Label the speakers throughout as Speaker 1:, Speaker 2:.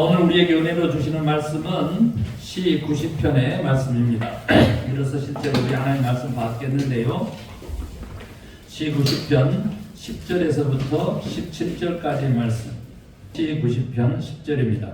Speaker 1: 오늘 우리에게 은혜로 주시는 말씀은 시 90편의 말씀입니다. 이로써 실제로 우리 하나님 말씀 받겠는데요. 시 90편 10절에서부터 17절까지의 말씀. 시 90편 10절입니다.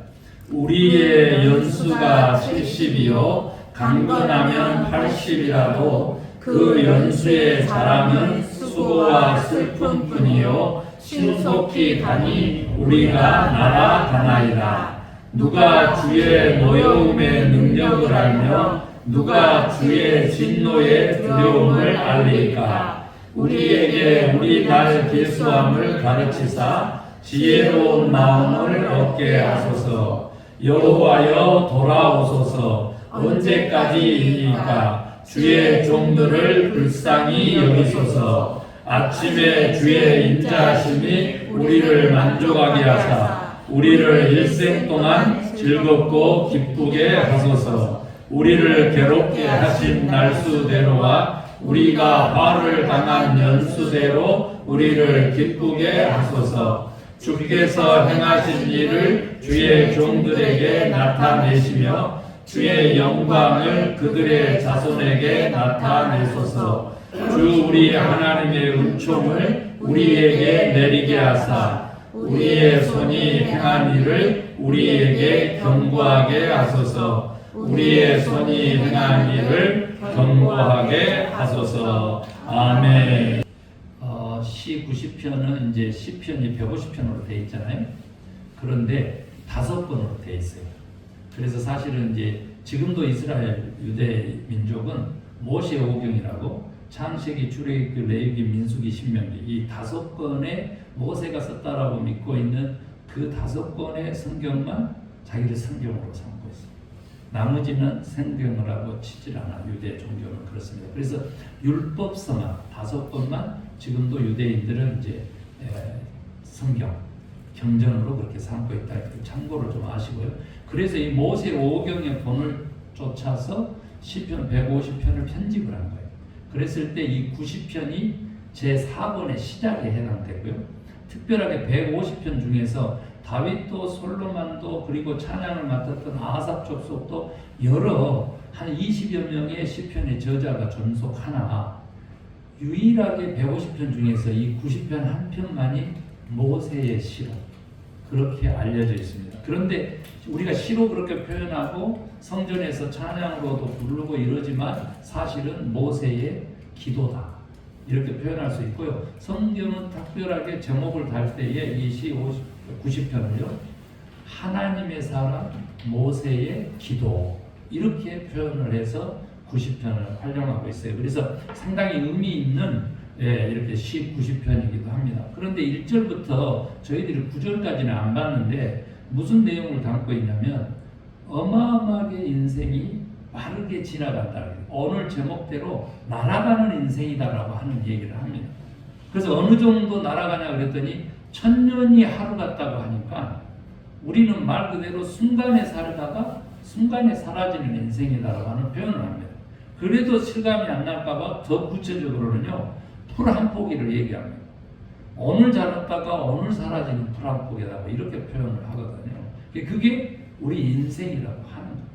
Speaker 1: 우리의 연수가 70이요 강건하면 80이라도 그 연수의 자랑은 수고와 슬픔뿐이요 신속히 가니 우리가 날아가나이다. 누가 주의 노여움의 능력을 알며 누가 주의 진노의 두려움을 알리까. 우리에게 우리 날 길수함을 가르치사 지혜로운 마음을 얻게 하소서. 여호와여 돌아오소서. 언제까지이니까 주의 종들을 불쌍히 여기소서. 아침에 주의 인자하심이 우리를 만족하게 하사 우리를 일생 동안 즐겁고 기쁘게 하소서. 우리를 괴롭게 하신 날수대로와 우리가 화를 당한 연수대로 우리를 기쁘게 하소서. 주께서 행하신 일을 주의 종들에게 나타내시며 주의 영광을 그들의 자손에게 나타내소서. 주 우리 하나님의 은총을 우리에게 내리게 하사 우리의 손이 행한 일을 우리에게 경고하게 하소서. 우리의 손이 행한 일을 경고하게 하소서. 아멘. 시 90편은 이제 시편이 150편으로 되어 있잖아요. 그런데 5권으로 되어 있어요. 그래서 사실은 이제 지금도 이스라엘 유대 민족은 모세 오경이라고 창세기, 출애굽기, 레위기, 민수기, 신명기 이 5권의 모세가 썼다라고 믿고 있는 그 5권의 성경만 자기들 성경으로 삼고 있어요. 나머지는 성경을 하고 치질 않아. 유대 종교는 그렇습니다. 그래서 율법서만 5권만 지금도 유대인들은 이제 성경, 경전으로 그렇게 삼고 있다. 참고를 좀 아시고요. 그래서 이 모세 오경의 본을 쫓아서 시편 150편을 편집을 한 거예요. 그랬을 때 이 90편이 제4권의 시작에 해당되고요. 특별하게 150편 중에서 다윗도 솔로몬도 그리고 찬양을 맡았던 아삽 족속도 여러 한 20여 명의 시편의 저자가 전속하나 유일하게 150편 중에서 이 90편 한 편만이 모세의 시로 그렇게 알려져 있습니다. 그런데 우리가 시로 그렇게 표현하고 성전에서 찬양으로도 부르고 이러지만 사실은 모세의 기도다 이렇게 표현할 수 있고요. 성경은 특별하게 제목을 달 때에 이 시 90편을요 하나님의 사람 모세의 기도 이렇게 표현을 해서 90편을 활용하고 있어요. 그래서 상당히 의미 있는 이렇게 시 90편이기도 합니다. 그런데 1절부터 저희들이 9절까지는 안 봤는데 무슨 내용을 담고 있냐면 어마어마하게 인생이 빠르게 지나간다. 오늘 제목대로 날아가는 인생이다라고 하는 얘기를 합니다. 그래서 어느 정도 날아가냐 그랬더니 1000년이 하루 같다고 하니까 우리는 말 그대로 순간에 살다가 순간에 사라지는 인생이다라고 하는 표현을 합니다. 그래도 실감이 안 날까봐 더 구체적으로는요 풀 한 포기를 얘기합니다. 오늘 자랐다가 오늘 사라지는 풀 한 포기라고 이렇게 표현을 하거든요. 그게 우리 인생이라고 하는 거예요.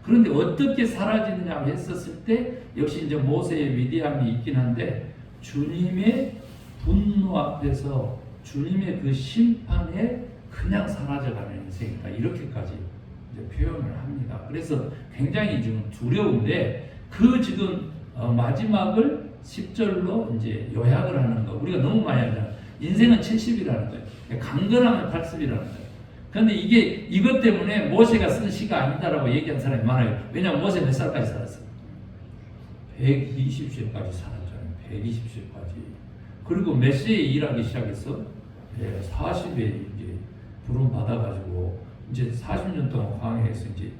Speaker 1: 그런데 어떻게 사라지느냐고 했었을 때 역시 이제 모세의 위대함이 있긴 한데 주님의 분노 앞에서 주님의 그 심판에 그냥 사라져가는 인생이다 이렇게까지 이제 표현을 합니다. 그래서 굉장히 지금 두려운데 그 지금 마지막을 10절로 이제 요약을 하는 거. 우리가 너무 많이 하잖아요. 인생은 70이라는 거예요. 강건하면 80이라는 거예요. 그런데 이것 때문에 모세가 쓴 시가 아니다라고 얘기한 사람이 많아요. 왜냐하면 모세 몇 살까지 살았어요? 120세까지 살았잖아요. 120세까지. 그리고 몇 세에 일하기 시작했어? 40에 이제 부름 받아가지고 이제 40년 동안 광야에서 이제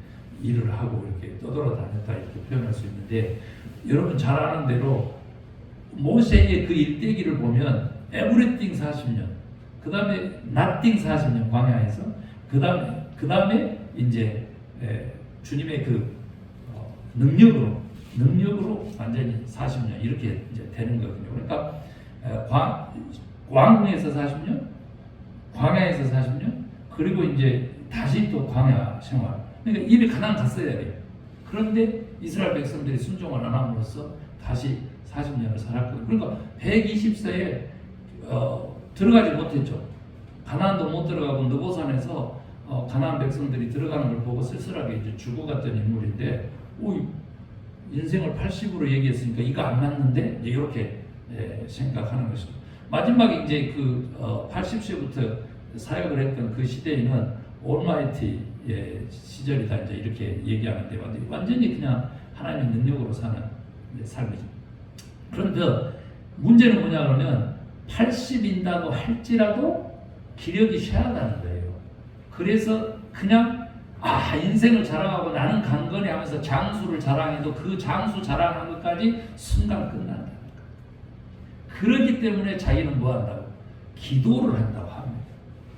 Speaker 1: 일을 하고 이렇게 떠돌아다녔다 이렇게 표현할 수 있는데 여러분 잘 아는 대로 모세의 그 일대기를 보면 에브리띵 40년, 그 다음에 nothing 40년 광야에서, 그 다음에 이제 주님의 그 능력으로 완전히 40년 이렇게 이제 되는 거거든요. 그러니까 왕궁에서 40년, 광야에서 40년, 그리고 이제 다시 또 광야 생활. 그러니까 이미 가나안 갔어야 돼요. 그런데 이스라엘 백성들이 순종을 안 함으로써 다시 40년을 살았거든요. 그러니까 120세에 들어가지 못했죠. 가나안도 못 들어가고 느보산에서 가나안 백성들이 들어가는 걸 보고 쓸쓸하게 이제 죽어갔던 인물인데, 인생을 80으로 얘기했으니까 이거 안 맞는데 이렇게 생각하는 것이죠. 마지막에 이제 그 80세부터 사역을 했던 그 시대에는 올마이티 시절이다 이제 이렇게 얘기하는데 완전히 그냥 하나님의 능력으로 사는 삶이죠. 그런데 문제는 뭐냐 그러면 80인다고 할지라도 기력이 쇠하다는 거예요. 그래서 그냥 인생을 자랑하고 나는 강건해 하면서 장수를 자랑해도 그 장수 자랑하는 것까지 순간 끝난다. 그렇기 때문에 자기는 뭐 한다고? 기도를 한다고 합니다.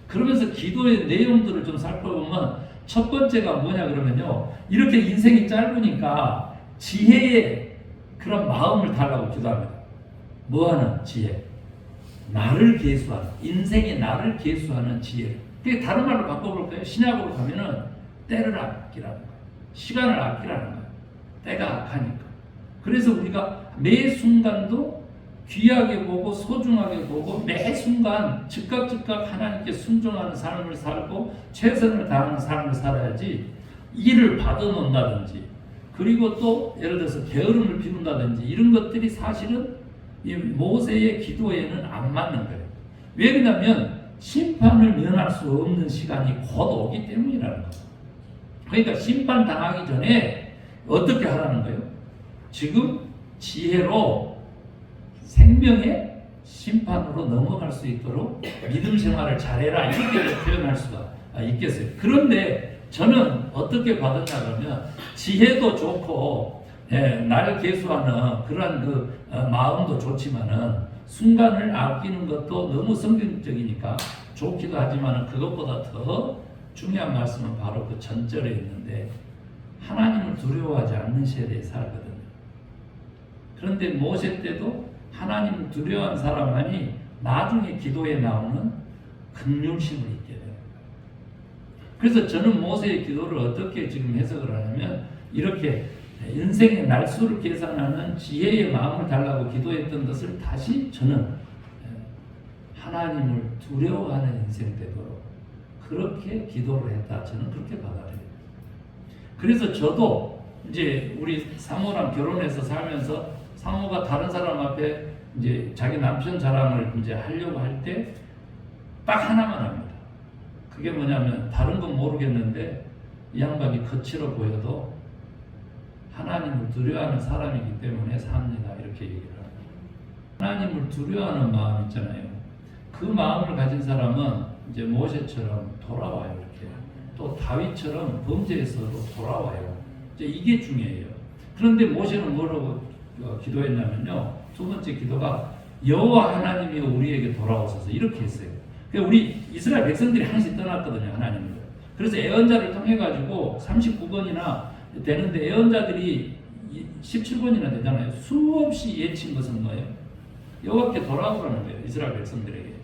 Speaker 1: 그러면서 기도의 내용들을 좀 살펴보면 첫 번째가 뭐냐 그러면요, 이렇게 인생이 짧으니까 지혜의 그런 마음을 달라고 기도합니다. 뭐하는 지혜? 나를 계수하는, 인생의 나를 계수하는 지혜를. 그게 다른 말로 바꿔볼까요? 신약으로 가면은 때를 아끼라는 거예요. 시간을 아끼라는 거예요. 때가 악하니까. 그래서 우리가 매 순간도 귀하게 보고 소중하게 보고 매 순간 즉각 하나님께 순종하는 삶을 살고 최선을 다하는 삶을 살아야지, 일을 받아놓는다든지 그리고 또 예를 들어서 게으름을 피운다든지 이런 것들이 사실은 이 모세의 기도에는 안 맞는 거예요. 왜 그러냐면 심판을 면할 수 없는 시간이 곧 오기 때문이라는 거예요. 그러니까 심판 당하기 전에 어떻게 하라는 거예요? 지금 지혜로 생명의 심판으로 넘어갈 수 있도록 믿음 생활을 잘해라, 이렇게 표현할 수가 있겠어요. 그런데 저는 어떻게 받았냐 그러면 지혜도 좋고 날 계수하는 그런 그 마음도 좋지만은 순간을 아끼는 것도 너무 성경적이니까 좋기도 하지만은 그것보다 더 중요한 말씀은 바로 그 전절에 있는데, 하나님을 두려워하지 않는 시대에 살거든요. 그런데 모세 때도 하나님을 두려워한 사람만이 나중에 기도에 나오는 긍휼심을 잊게 돼요. 그래서 저는 모세의 기도를 어떻게 지금 해석을 하냐면, 이렇게 인생의 날수를 계산하는 지혜의 마음을 달라고 기도했던 것을 다시 저는 하나님을 두려워하는 인생 되도록 그렇게 기도를 했다. 저는 그렇게 받아들여요. 그래서 저도 이제 우리 사모랑 결혼해서 살면서 사모가 다른 사람 앞에 이제 자기 남편 자랑을 이제 하려고 할 때 딱 하나만 합니다. 그게 뭐냐면, 다른 건 모르겠는데 이 양반이 거칠어 보여도 하나님을 두려워하는 사람이기 때문에 삽니다, 이렇게 얘기를 합니다. 하나님을 두려워하는 마음 있잖아요. 그 마음을 가진 사람은 이제 모세처럼 돌아와요. 이렇게 또 다윗처럼 범죄에서도 돌아와요. 이제 이게 중요해요. 그런데 모세는 뭐라고 기도했냐면요, 두 번째 기도가 여호와 하나님이 우리에게 돌아오소서, 이렇게 했어요. 그러니까 우리 이스라엘 백성들이 하나씩 떠났거든요, 하나님을. 그래서 예언자를 통해 가지고 39번이나 되는데 예언자들이 17번이나 되잖아요. 수없이 예친 것은 뭐예요? 여호와께 돌아오라는 거예요, 이스라엘 백성들에게.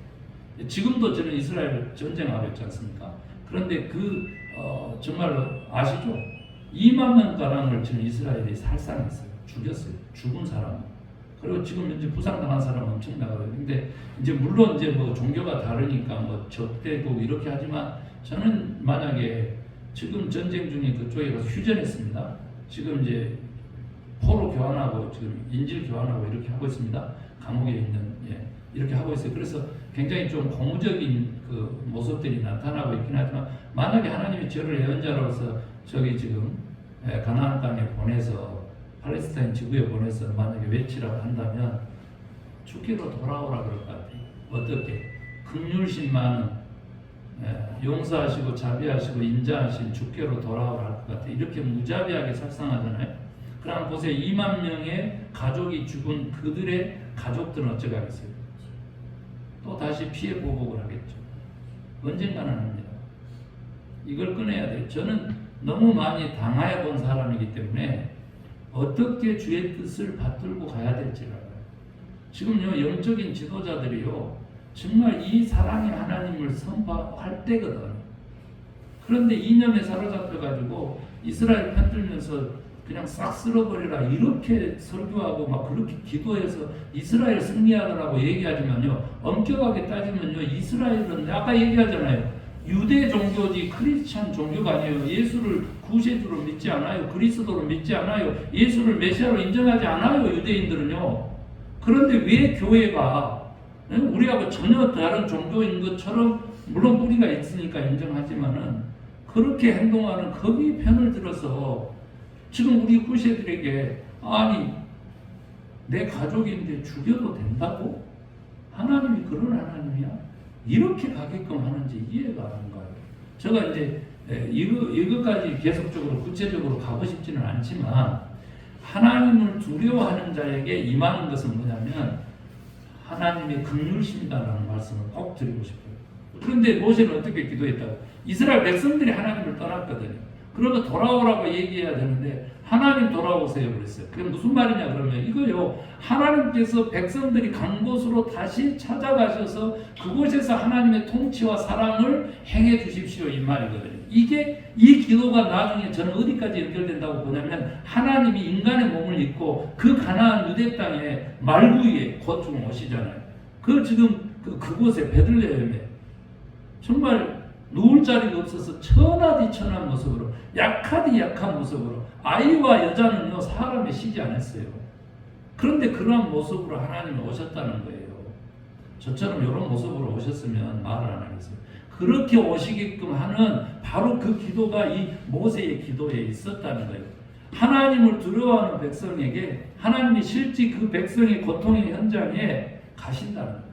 Speaker 1: 지금도 저는 이스라엘 전쟁하고 있지 않습니까? 그런데 정말로 아시죠? 2만 명가량을 지금 이스라엘이 살상했어요. 죽였어요. 죽은 사람. 그리고 지금 이제 부상당한 사람은 엄청나거든요. 근데 이제 물론 이제 뭐 종교가 다르니까 뭐 적대고 이렇게 하지만, 저는 만약에 지금 전쟁 중에 그쪽에 가서 휴전했습니다. 지금 이제 포로 교환하고 지금 인질 교환하고 이렇게 하고 있습니다. 감옥에 있는, 이렇게 하고 있어요. 그래서 굉장히 좀 고무적인 그 모습들이 나타나고 있긴 하지만, 만약에 하나님이 저를 예언자로서 저기 지금 가나안 땅에 보내서 팔레스타인 지구에 보내서 만약에 외치라고 한다면 죽기로 돌아오라 그럴 것 같아요. 어떻게? 긍휼심 많은, 용서하시고 자비하시고 인자하신 주께로 돌아오라 할 것 같아요. 이렇게 무자비하게 살상하잖아요. 그럼 보세요. 2만 명의 가족이 죽은 그들의 가족들은 어쩌겠어요? 또 다시 피해 보복을 하겠죠. 언젠가는 합니다. 이걸 꺼내야 돼요. 저는 너무 많이 당해 본 사람이기 때문에 어떻게 주의 뜻을 받들고 가야 될지를 알아요. 지금요, 영적인 지도자들이요, 정말 이 사랑의 하나님을 선포할 때거든. 그런데 이념에 사로잡혀가지고 이스라엘 편들면서 그냥 싹 쓸어버리라 이렇게 설교하고 막 그렇게 기도해서 이스라엘 승리하라고 얘기하지만요, 엄격하게 따지면요, 이스라엘은 아까 얘기하잖아요, 유대 종교지 크리스찬 종교가 아니에요. 예수를 구세주로 믿지 않아요. 그리스도로 믿지 않아요. 예수를 메시아로 인정하지 않아요. 유대인들은요. 그런데 왜 교회가 우리하고 전혀 다른 종교인 것처럼, 물론 뿌리가 있으니까 인정하지만은 그렇게 행동하는 거기 편을 들어서 지금 우리 후세들에게, 아니 내 가족인데 죽여도 된다고? 하나님이 그런 하나님이야? 이렇게 가게끔 하는지 이해가 안 가요. 제가 이제 이것까지 계속적으로 구체적으로 가고 싶지는 않지만, 하나님을 두려워하는 자에게 임하는 것은 뭐냐면 하나님의 긍휼심이다라는 말씀을 꼭 드리고 싶어요. 그런데 모세는 어떻게 기도했다고? 이스라엘 백성들이 하나님을 떠났거든요. 그러면 돌아오라고 얘기해야 되는데 하나님 돌아오세요 그랬어요. 그게 무슨 말이냐 그러면 이거요, 하나님께서 백성들이 간 곳으로 다시 찾아가셔서 그곳에서 하나님의 통치와 사랑을 행해 주십시오 이 말이거든요. 이게 이 기도가 나중에 저는 어디까지 연결된다고 보냐면, 하나님이 인간의 몸을 입고 그 가나안 유대 땅에 말구이에 곧 좀 오시잖아요. 그 지금 그곳에 베들레헴에 정말 누울 자리가 없어서 천하디천한 모습으로, 약하디 약한 모습으로, 아이와 여자는요 사람에 쉬지 않았어요. 그런데 그러한 모습으로 하나님이 오셨다는 거예요. 저처럼 이런 모습으로 오셨으면 말을 안 하겠어요. 그렇게 오시게끔 하는 바로 그 기도가 이 모세의 기도에 있었다는 거예요. 하나님을 두려워하는 백성에게 하나님이 실제 그 백성의 고통의 현장에 가신다는 거예요.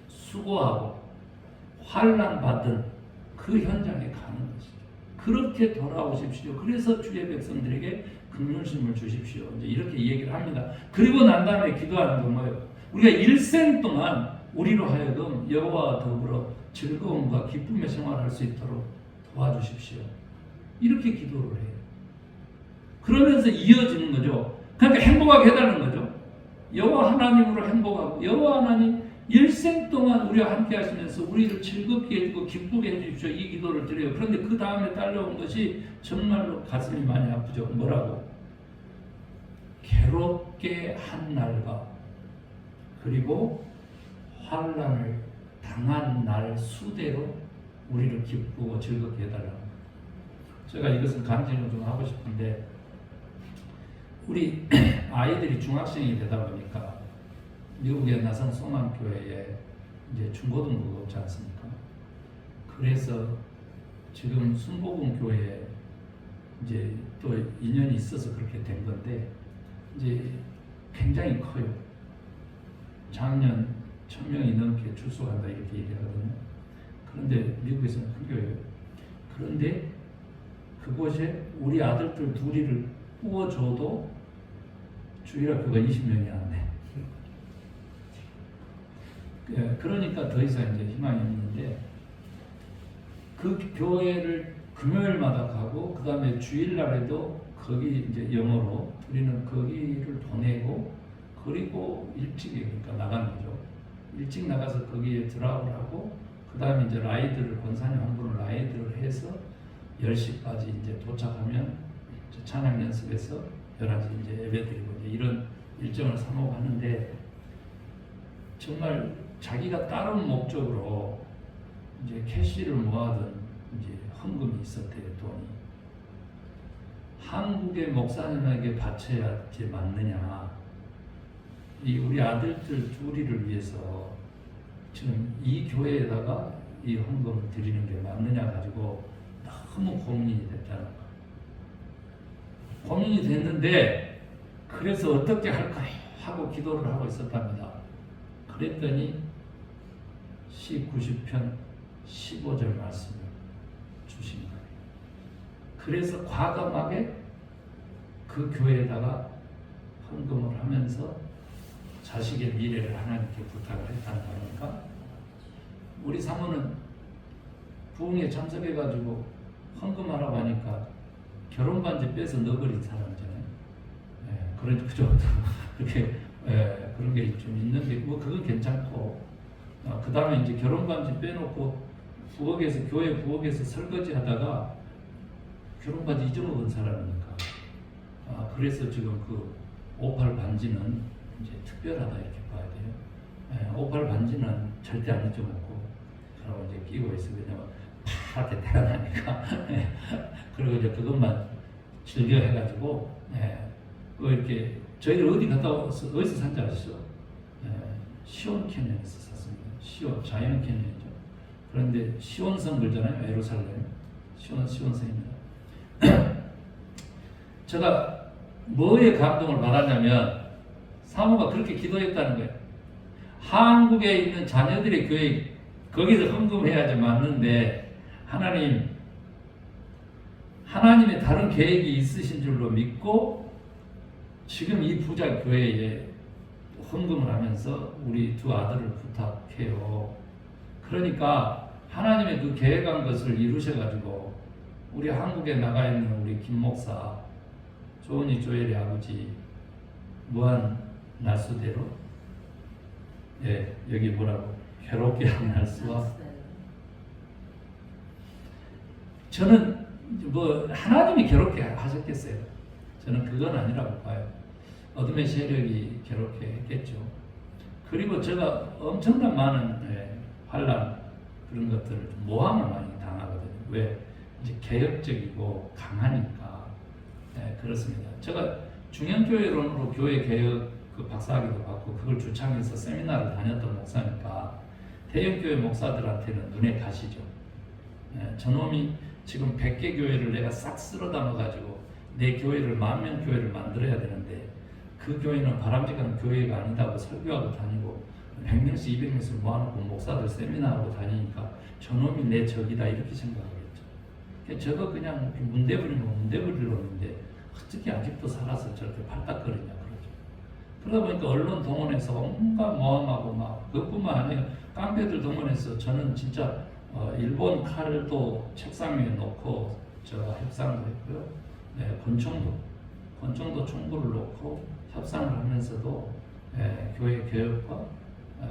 Speaker 1: 수고하고 환난 받은 그 현장에 가는 것이죠. 그렇게 돌아오십시오. 그래서 주의 백성들에게 긍휼심을 주십시오. 이제 이렇게 얘기를 합니다. 그리고 난 다음에 기도하는 건 뭐예요? 우리가 일생 동안 우리로 하여금 여호와와 더불어 즐거움과 기쁨의 생활을 할 수 있도록 도와주십시오. 이렇게 기도를 해요. 그러면서 이어지는 거죠. 그러니까 행복하게 해달라는 거죠. 여호와 하나님으로 행복하고, 여호와 하나님 일생 동안 우리와 함께 하시면서 우리를 즐겁게 해주고 기쁘게 해주십시오. 이 기도를 드려요. 그런데 그 다음에 딸려온 것이 정말로 가슴이 많이 아프죠. 뭐라고? 괴롭게 한 날과 그리고 환난을 당한 날 수대로 우리를 기쁘고 즐겁게 해달라고. 제가 이것은 간증을 좀 하고 싶은데, 우리 아이들이 중학생이 되다 보니까 미국의 나선 소망교회에 이제 중고등부가 없지 않습니까? 그래서 지금 순복음 교회에 이제 또 인연이 있어서 그렇게 된 건데, 이제 굉장히 커요. 작년 1000명이 넘게 출석한다 이렇게 얘기하거든요. 그런데 미국에서는 큰 교회예요. 그런데 그곳에 우리 아들들 둘이를 부어줘도 주일학교가 20명이 안 돼. 그러니까 더 이상 이제 희망이 없는데, 그 교회를 금요일마다 가고 그 다음에 주일날에도 거기 이제 영어로 우리는 거기를 보내고, 그리고 일찍 그러니까 나가는 거죠. 일찍 나가서 거기에 드랍을 하고, 그 다음에 이제 라이드를 권사님 한 분을 라이드를 해서 10시까지 이제 도착하면 찬양 연습해서 11시 이제 예배드리고 이제 이런 일정을 삼고 하는데, 정말 자기가 다른 목적으로 이제 캐시를 모아둔 이제 헌금이 있었대요. 돈이 한국의 목사님에게 바쳐야지 맞느냐, 이 우리 아들들 둘이를 위해서 지금 이 교회에다가 이 헌금을 드리는 게 맞느냐 가지고 너무 고민이 됐다는 거. 고민이 됐는데, 그래서 어떻게 할까요 하고 기도를 하고 있었답니다. 그랬더니 시 90편 15절 말씀을 주신 거예요. 그래서 과감하게 그 교회에다가 헌금을 하면서 자식의 미래를 하나님께 부탁을 했다는 거니까, 우리 사모는 부흥에 참석해가지고 헌금하라고 하니까 결혼 반지 빼서 넣어버린 사람이잖아요. 그런 그죠? 그렇게 그런 게 좀 있는데, 뭐 그건 괜찮고, 그 다음에 이제 결혼 반지 빼놓고 교회 부엌에서 설거지 하다가 결혼까지 잊어먹은 사람이니까. 그래서 지금 그 오팔 반지는 이제 특별하다 이렇게 봐야 돼요. 오팔 반지는 절대 안 잊어먹고 그러고 이제 끼고 있어요. 왜냐면 파랗게 태어나니까. 그리고 이제 그것만 즐겨 해가지고 그 이렇게 저희들 어디 갔다 와서 어디서 산지 아시죠? 시온 캐년에서 샀습니다. 시온 자이언 캐년이죠. 그런데 시온성 그러잖아요. 예루살렘 시온성입니다. 제가 뭐에 감동을 받았냐면 사모가 그렇게 기도했다는 거예요. 한국에 있는 자녀들의 교회 거기서 헌금해야지 맞는데 하나님의 다른 계획이 있으신 줄로 믿고 지금 이 부자 교회에 헌금을 하면서 우리 두 아들을 부탁해요. 그러니까 하나님의 그 계획한 것을 이루셔가지고 우리 한국에 나가 있는 우리 김 목사 조은희 조엘의 아버지 무한 날수대로 여기 뭐라고 괴롭게 한 날수와 저는 뭐 하나님이 괴롭게 하셨겠어요. 저는 그건 아니라고 봐요. 어둠의 세력이 괴롭게 했겠죠. 그리고 제가 엄청난 많은 환란 그런 것들을 모함을 많이 당하거든요. 왜? 이제 개혁적이고 강하니까. 그렇습니다. 제가 중형교회론으로 교회 개혁 그 박사학위도 받고 그걸 주창해서 세미나를 다녔던 목사니까 대형교회 목사들한테는 눈에 가시죠. 저놈이 지금 100개 교회를 내가 싹 쓸어 담아가지고 내 교회를 10,000명 교회를 만들어야 되는데 그 교회는 바람직한 교회가 아니다고 설교하고 다니고 100명씩 200명씩 모아놓고 목사들 세미나하고 다니니까 저놈이 내 적이다 이렇게 생각하겠죠. 저거 그냥 문대부리면 문대부리로는데 어떻게 아직도 살아서 저렇게 발딱거리냐 그러죠. 그러다 보니까 언론 동원해서 온갖 모함하고 막 그것뿐만 아니에요. 깡패들 동원해서 저는 진짜 일본 칼도 책상 위에 놓고 제가 협상을 했고요. 권총도 총구를 놓고 협상을 하면서도 교회 개혁과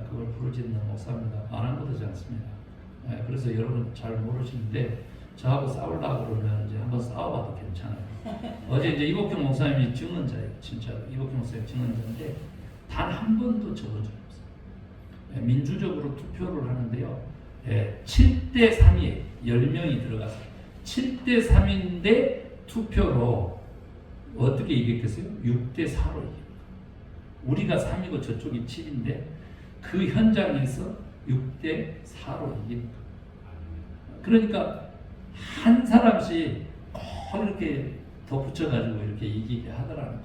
Speaker 1: 그걸 부르짖는 목사입니다. 안 한 거 되지 않습니다. 그래서 여러분 잘 모르시는데 저하고 싸우려고 그러면 이제 한번 싸워봐도 괜찮아요. 어제 이제 이복경 목사님이 증언자예요. 진짜 이복경 목사님 증언자인데 단 한 번도 적은 적이 없어요. 민주적으로 투표를 하는데요. 7대 3이에요. 10명이 들어가서 7대 3인데 투표로 어떻게 이겼겠어요? 6대 4로 이깁니다. 우리가 3이고 저쪽이 7인데 그 현장에서 6대 4로 이깁니다. 그러니까 한 사람씩 꼭 이렇게 덧붙여가지고 이렇게 이기게 하더라는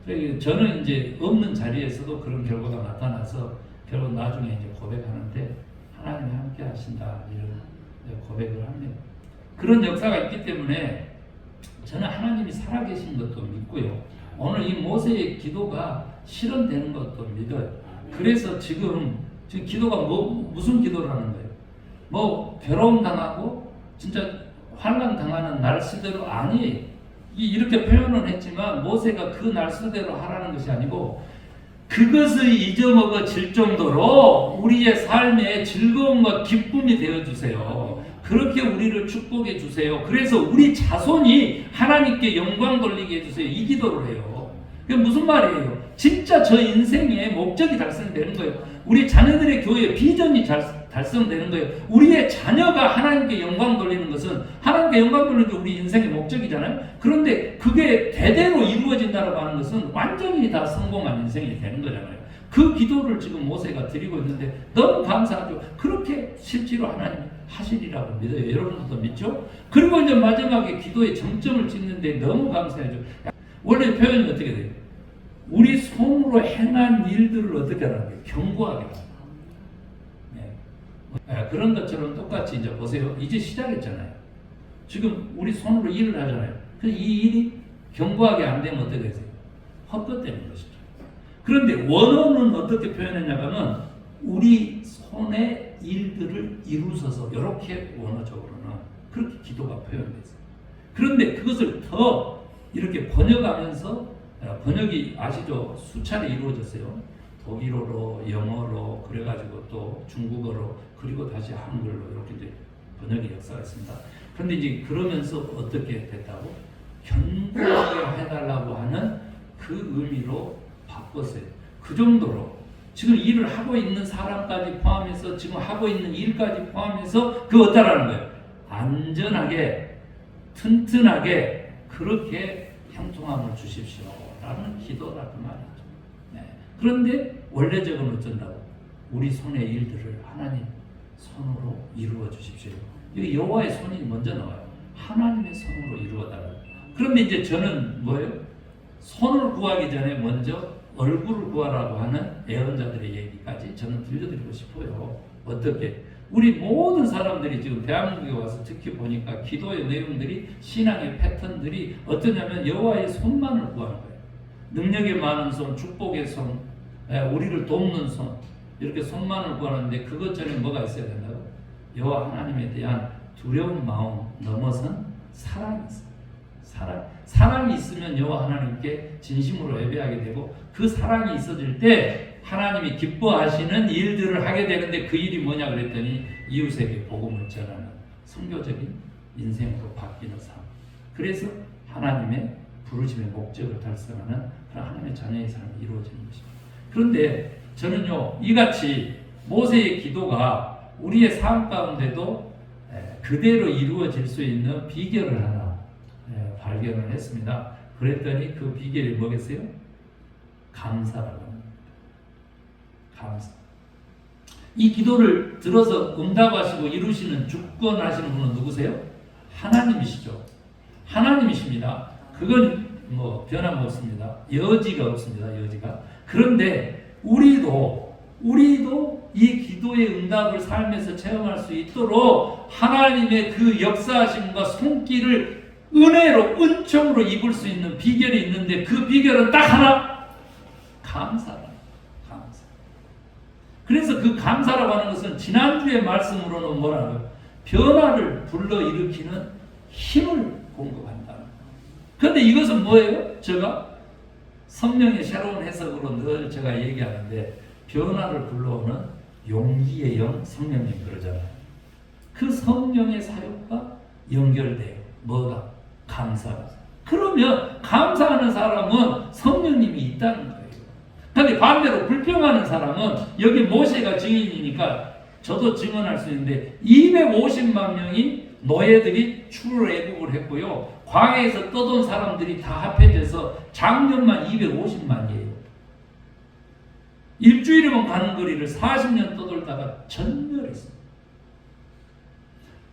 Speaker 1: 거예요. 저는 이제 없는 자리에서도 그런 결과가 나타나서 결국 나중에 이제 고백하는데 하나님이 함께 하신다 이런 고백을 합니다. 그런 역사가 있기 때문에 저는 하나님이 살아계신 것도 믿고요. 오늘 이 모세의 기도가 실현되는 것도 믿어요. 그래서 지금 기도가 무슨 기도를 하는 거예요? 뭐 괴로움 당하고 진짜 환난 당하는 날수대로 아니 이렇게 표현은 했지만 모세가 그 날수대로 하라는 것이 아니고 그것을 잊어먹어질 정도로 우리의 삶에 즐거움과 기쁨이 되어주세요. 그렇게 우리를 축복해 주세요. 그래서 우리 자손이 하나님께 영광 돌리게 해주세요. 이 기도를 해요. 그게 무슨 말이에요? 진짜 저 인생의 목적이 달성되는 거예요. 우리 자녀들의 교회의 비전이 달성되는 거예요. 우리의 자녀가 하나님께 영광 돌리는 것은 하나님께 영광 돌리는 게 우리 인생의 목적이잖아요. 그런데 그게 대대로 이루어진다고 하는 것은 완전히 다 성공한 인생이 되는 거잖아요. 그 기도를 지금 모세가 드리고 있는데 너무 감사하죠. 그렇게 실제로 하나님 하시리라고 믿어요. 여러분들도 믿죠? 그리고 이제 마지막에 기도의 정점을 찍는데 너무 감사하죠. 원래 표현이 어떻게 돼요? 우리 손으로 행한 일들을 어떻게 하는 거예요? 견고하게 합니다. 그런 것처럼 똑같이 이제 보세요. 이제 시작했잖아요. 지금 우리 손으로 일을 하잖아요. 그래서 이 일이 견고하게 안 되면 어떻게 되세요? 헛것되는 것이죠. 그런데 원어는 어떻게 표현했냐면 우리 손의 일들을 이루셔서 이렇게 원어적으로는 그렇게 기도가 표현됐어요. 그런데 그것을 더 이렇게 번역하면서 번역이 아시죠? 수차례 이루어졌어요. 독일어로, 영어로, 그래가지고 또 중국어로, 그리고 다시 한글로 이렇게 번역의 역사가 있습니다. 그런데 이제 그러면서 어떻게 됐다고? 견고하게 해달라고 하는 그 의미로 바꿨어요. 그 정도로 지금 일을 하고 있는 사람까지 포함해서 지금 하고 있는 일까지 포함해서 그 어떠라는 거예요? 안전하게 튼튼하게 그렇게 형통함을 주십시오 라는 기도라 그 말이죠. 네. 그런데 원래적으로 어쩐다고? 우리 손의 일들을 하나님 손으로 이루어 주십시오. 여기 여호와의 손이 먼저 나와요. 하나님의 손으로 이루어달라고. 그런데 이제 저는 뭐예요? 손을 구하기 전에 먼저 얼굴을 구하라고 하는 예언자들의 얘기까지 저는 들려드리고 싶어요. 어떻게? 우리 모든 사람들이 지금 대한민국에 와서 특히 보니까 기도의 내용들이 신앙의 패턴들이 어떠냐면 여호와의 손만을 구하는 거예요. 능력의 많은 손, 축복의 손, 우리를 돕는 손 이렇게 손만을 구하는데 그것 전에 뭐가 있어야 된다고? 여호와 하나님에 대한 두려운 마음 넘어선 사랑이 있어요. 사랑이 있으면 여호와 하나님께 진심으로 예배하게 되고 그 사랑이 있어질 때 하나님이 기뻐하시는 일들을 하게 되는데 그 일이 뭐냐 그랬더니 이웃에게 복음을 전하는 선교적인 인생으로 바뀌는 삶. 그래서 하나님의 부르심의 목적을 달성하는 그런 하나님의 자녀의 삶이 이루어지는 것입니다. 그런데 저는요 이같이 모세의 기도가 우리의 삶 가운데도 그대로 이루어질 수 있는 비결을 하나 발견을 했습니다. 그랬더니 그 비결이 뭐겠어요? 감사라고 합니다. 감사. 이 기도를 들어서 응답하시고 이루시는 주권하시는 분은 누구세요? 하나님이시죠. 하나님이십니다. 그건 뭐 변함없습니다. 여지가 없습니다. 여지가. 그런데 우리도 이 기도의 응답을 삶에서 체험할 수 있도록 하나님의 그 역사하심과 손길을 은혜로 은총으로 입을 수 있는 비결이 있는데 그 비결은 딱 하나 감사다. 감사. 그래서 그 감사라고 하는 것은 지난주의 말씀으로는 뭐라고요? 변화를 불러일으키는 힘을 공급한다. 그런데 이것은 뭐예요? 제가 성령의 새로운 해석으로 늘 제가 얘기하는데 변화를 불러오는 용기의 영 성령님 그러잖아요. 그 성령의 사역과 연결돼요. 뭐가? 감사가. 그러면 감사하는 사람은 성령님이 있다는 거예요. 그런데 반대로 불평하는 사람은 여기 모세가 증인이니까 저도 증언할 수 있는데 250만 명이 노예들이 출애굽을 했고요. 광야에서 떠돈 사람들이 다 합해져서 작년만 250만이에요. 일주일이면 가는 거리를 40년 떠돌다가 전멸했습니다.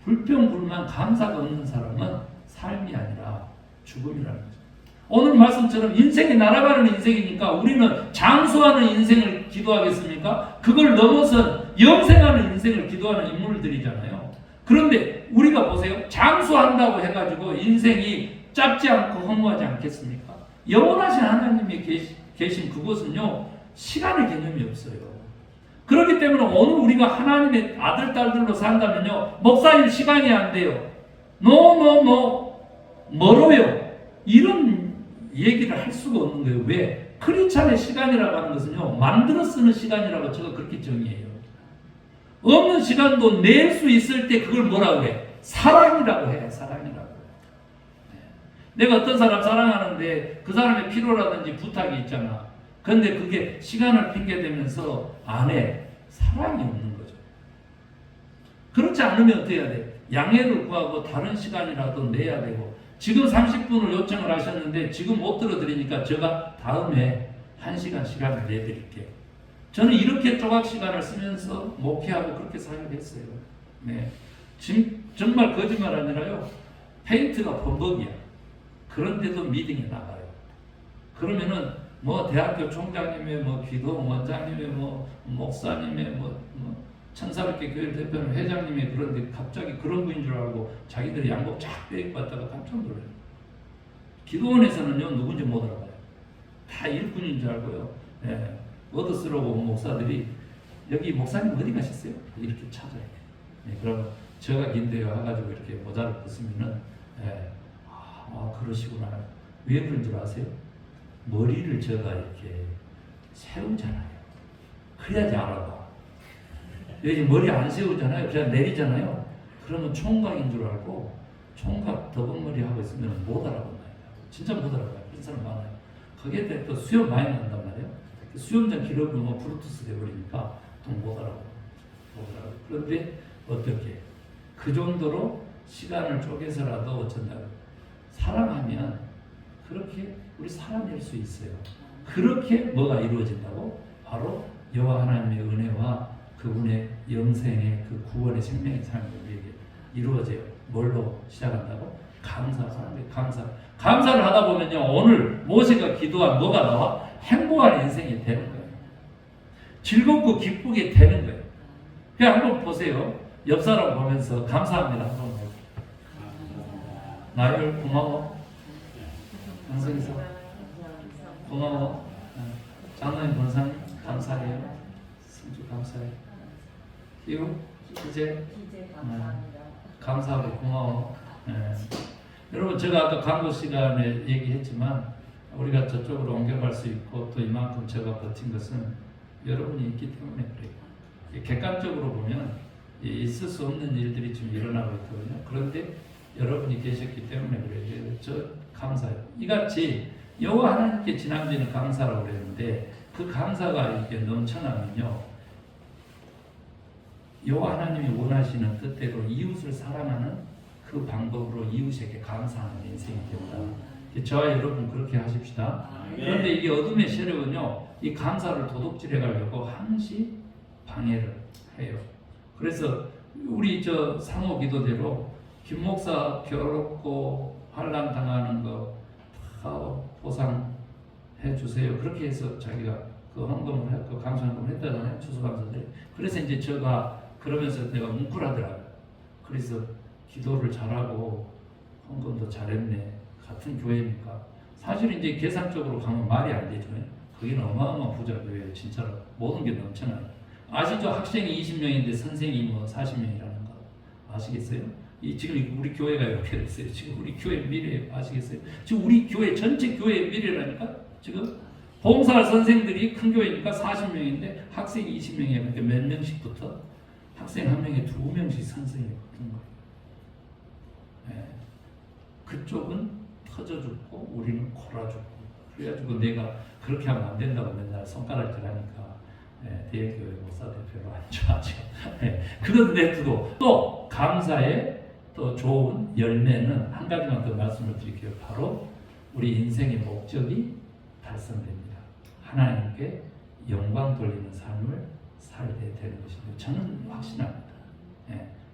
Speaker 1: 불평, 불만, 감사가 없는 사람은 삶이 아니라 죽음이라는 거죠. 오늘 말씀처럼 인생이 날아가는 인생이니까 우리는 장수하는 인생을 기도하겠습니까? 그걸 넘어선 영생하는 인생을 기도하는 인물들이잖아요. 그런데 우리가 보세요. 장수한다고 해가지고 인생이 짧지 않고 허무하지 않겠습니까? 영원하신 하나님이 계신 그곳은요. 시간의 개념이 없어요. 그렇기 때문에 오늘 우리가 하나님의 아들, 딸들로 산다면요. 목사님 시간이 안 돼요. 멀어요. 이런 얘기를 할 수가 없는 거예요. 왜? 크리스찬의 시간이라고 하는 것은요. 만들어 쓰는 시간이라고 제가 그렇게 정의해요. 없는 시간도 낼 수 있을 때 그걸 뭐라고 해? 사랑이라고 해. 사랑이라고. 내가 어떤 사람 사랑하는데 그 사람의 필요라든지 부탁이 있잖아. 그런데 그게 시간을 핑계대면서 안 해. 사랑이 없는 거죠. 그렇지 않으면 어떻게 해야 돼? 양해를 구하고 다른 시간이라도 내야 되고 지금 30분을 요청을 하셨는데 지금 못 들어드리니까 제가 다음에 1시간 시간을 내드릴게요. 저는 이렇게 조각 시간을 쓰면서 목회하고 그렇게 사역했어요. 네. 지금 정말 거짓말 아니라요. 페인트가 범벅이야. 그런데도 미팅에 나가요. 그러면은 뭐 대학교 총장님의 뭐 기도 원장님의 뭐 목사님의 뭐 천사롭게 교회 대표는 회장님의 그런데 갑자기 그런 분인 줄 알고 자기들이 양복 쫙 빼입고 왔다가 깜짝 놀라요. 기도원에서는요 누군지 못 알아봐요. 다 일꾼인 줄 알고요. 예, 얻어쓰러고 온 목사들이 여기 목사님 어디 가셨어요? 이렇게 찾아요. 예, 그럼 제가 긴데요 해가지고 이렇게 모자를 벗으면은 그러시구나. 왜 그런 줄 아세요? 머리를 제가 이렇게 세우잖아요. 그래야지 알아봐. 여기 머리 안 세우잖아요. 그냥 내리잖아요. 그러면 총각인 줄 알고 총각 더벅머리 하고 있으면 못 알아본다. 진짜 못 알아봐요. 그런 사람 많아요. 거기에 대해 또 수염 많이 난단 말이에요. 수염장 길어보면 브루투스 돼버리니까 또 못 알아봐요. 그런데 어떻게 그 정도로 시간을 쪼개서라도 어쩐다고 사랑하면 그렇게 우리 사람일 수 있어요. 그렇게 뭐가 이루어진다고? 바로 여호와 하나님의 은혜와 그분의 영생의 그 구원의 생명의 삶이 우리에게 이루어져요. 뭘로 시작한다고? 감사를 하다 보면요, 오늘 모세가 기도한 뭐가 나와? 행복한 인생이 되는 거예요. 즐겁고 기쁘게 되는 거예요. 그냥 한번 보세요. 옆 사람 보면서 감사합니다 한번 해요. 나율 고마워. 강성이사 고마워. 장로님 권사님 감사해요. 승주 감사해. 기우 기재 감사하고 고마워. 여러분 제가 아까 광고 시간에 얘기했지만 우리가 저쪽으로 옮겨갈 수 있고 또 이만큼 제가 버틴 것은 여러분이 있기 때문에 그래요. 객관적으로 보면 있을 수 없는 일들이 지금 일어나고 있거든요. 그런데 여러분이 계셨기 때문에 그래요. 저 감사해요. 이같이 여호와 하나님께 지난주에는 감사라고 그랬는데 그 감사가 이렇게 넘쳐나면요, 여호와 하나님이 원하시는 뜻대로 이웃을 사랑하는 그 방법으로 이웃에게 감사하는 인생이 됩니다. 저와 여러분 그렇게 하십시다. 그런데 이게 어둠의 세력은요, 이 감사를 도둑질해 가려고 항시 방해를 해요. 그래서 우리 저 상호 기도대로 김 목사 괴롭고 환난 당하는 거 다 보상해 주세요. 그렇게 해서 자기가 그 헌금을 했고 감사헌금을 했다잖아요. 추수감사들. 그래서 이제 제가 그러면서 내가 뭉클하더라고요. 그래서 기도를 잘하고 헌금도 잘했네. 같은 교회니까. 사실 이제 계산적으로 가면 말이 안 되죠. 거기는 어마어마한 부자 교회예요. 진짜로 모든 게 넘쳐나요. 아시죠? 학생이 20명인데 선생이 뭐 40명이라는 거 아시겠어요? 지금 우리 교회가 이렇게 됐어요. 지금 우리 교회 미래 아시겠어요? 지금 우리 교회 전체 교회의 미래라니까. 지금 봉사할 선생들이 큰 교회니까 40명인데 학생이 20명이에요. 그러니까 몇 명씩 붙어? 학생 한 명에 2명씩 선생이 붙은 거예요. 네. 그쪽은 터져 죽고 우리는 골아 죽고. 그래가지고 내가 그렇게 하면 안 된다고 맨날 손가락질하니까 대형교회 목사들 별로 안 좋아하죠. 그건 내두고 또 감사의 또 좋은 열매는 한 가지만 더 말씀을 드릴게요. 바로 우리 인생의 목적이 달성됩니다. 하나님께 영광 돌리는 삶을 살게 되는 것입니다. 저는 확신합니다.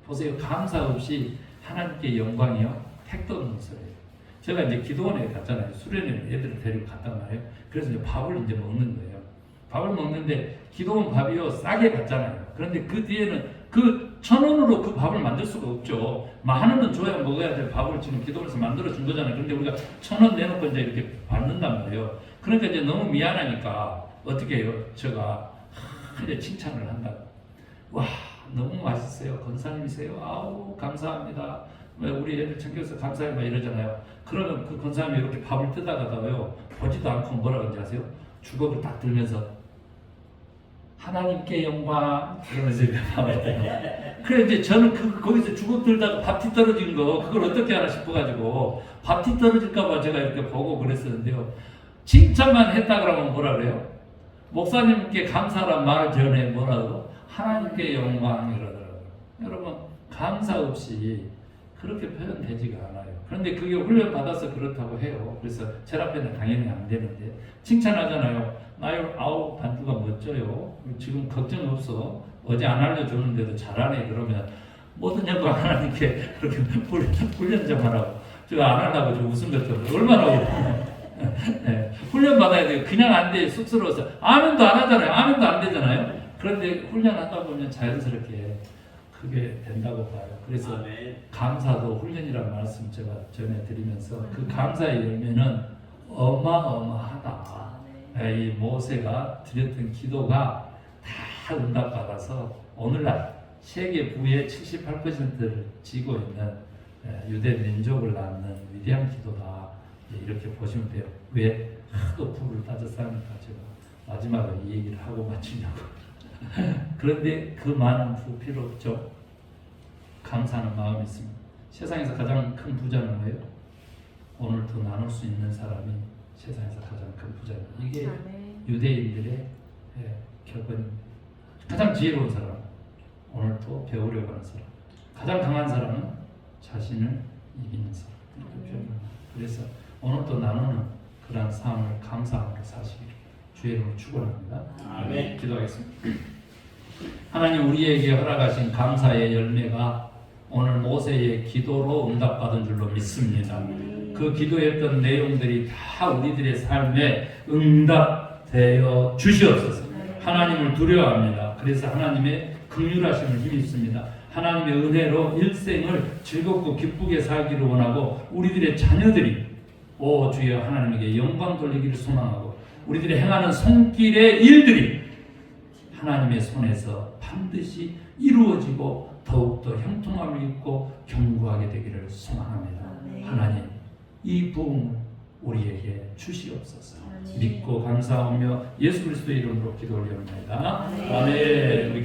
Speaker 1: 보세요. 감사 없이 하나님께 영광이요, 택도 없는 소리예요. 제가 이제 기도원에 갔잖아요. 수련회 애들을 데리고 갔단 말이에요. 그래서 이제 밥을 이제 먹는 거예요. 밥을 먹는데 기도원 밥이요 싸게 받잖아요. 그런데 그 뒤에는 그 1,000원으로 그 밥을 만들 수가 없죠. 10,000원은 줘야 먹어야 될 밥을 지금 기도원에서 만들어 준 거잖아요. 근데 우리가 1,000원 내놓고 이제 이렇게 받는단 말이에요. 그러니까 이제 너무 미안하니까 어떻게 해요? 제가 이제 칭찬을 한다. 와, 너무 맛있어요. 권사님이세요. 아우 감사합니다. 우리 애들 챙겨서 감사해 막 이러잖아요. 그러면 그 권사님이 이렇게 밥을 뜯어가다가요 보지도 않고 뭐라 그런지 아세요? 주걱을 딱 들면서 하나님께 영광 이러면서 이렇게 밥을 뜯어요. 그래 이제 저는 거기서 주걱 들다가 밥티 떨어진 거 그걸 어떻게 하나 싶어가지고 밥티 떨어질까봐 제가 이렇게 보고 그랬었는데요. 칭찬만 했다 그러면 뭐라 그래요? 목사님께 감사란 말 전에 뭐라고? 하나님께 영광 이러더라고요. 여러분 감사 없이 그렇게 표현되지가 않아요. 그런데 그게 훈련 받아서 그렇다고 해요. 그래서 제라페는 당연히 안 되는데 칭찬하잖아요. 나요 아우 반두가 멋져요. 지금 걱정 없어. 어제 안 알려줬는데도 잘하네. 그러면 모든 영광 하나님께 그렇게 훈련 좀 하라고. 제가 안 하려고 좀 웃은 것처럼 얼마나 네, 훈련 받아야 돼요. 그냥 안 돼. 쑥스러워서 아멘도 안 하잖아요. 아멘도 안 되잖아요. 그런데 훈련하다 보면 자연스럽게 그게 된다고 봐요. 그래서 감사도 훈련이라는 말씀 제가 전해드리면서 그 감사의 열매는 어마어마하다. 이 모세가 드렸던 기도가 다 응답받아서 오늘날 세계 부의 78%를 쥐고 있는 유대 민족을 낳는 위대한 기도다. 이렇게 보시면 돼요. 왜? 하도 부를 따졌으니까 제가 마지막으로 이 얘기를 하고 마치려고. 그런데 그 많은 부 필요 없죠. 감사하는 마음이 있습니다. 세상에서 가장 큰 부자는 뭐예요? 오늘 더 나눌 수 있는 사람이 세상에서 가장 큰 부자입니다. 이게 유대인들의 결론입니다. 가장 지혜로운 사람, 오늘도 배우려고 하는 사람, 가장 강한 사람은 자신을 이기는 사람. 그래서 오늘도 나누는 그러한 삶을 감사함으로 사시기를 주의 이름으로 축원합니다.
Speaker 2: 아멘.
Speaker 1: 기도하겠습니다. 하나님, 우리에게 허락하신 감사의 열매가 오늘 모세의 기도로 응답받은 줄로 믿습니다. 그 기도했던 내용들이 다 우리들의 삶에 응답되어 주시옵소서. 하나님을 두려워합니다. 그래서 하나님의 긍휼하심을 힘입습니다. 하나님의 은혜로 일생을 즐겁고 기쁘게 살기를 원하고 우리들의 자녀들이 오 주여 하나님에게 영광 돌리기를 소망하고 우리들이 행하는 손길의 일들이 하나님의 손에서 반드시 이루어지고 더욱더 형통함을 입고 견고하게 되기를 소망합니다. 하나님, 이 부흥을 우리에게 주시옵소서. 믿고 감사하며 예수 그리스도의 이름으로 기도 올려옵니다. 아멘. 우리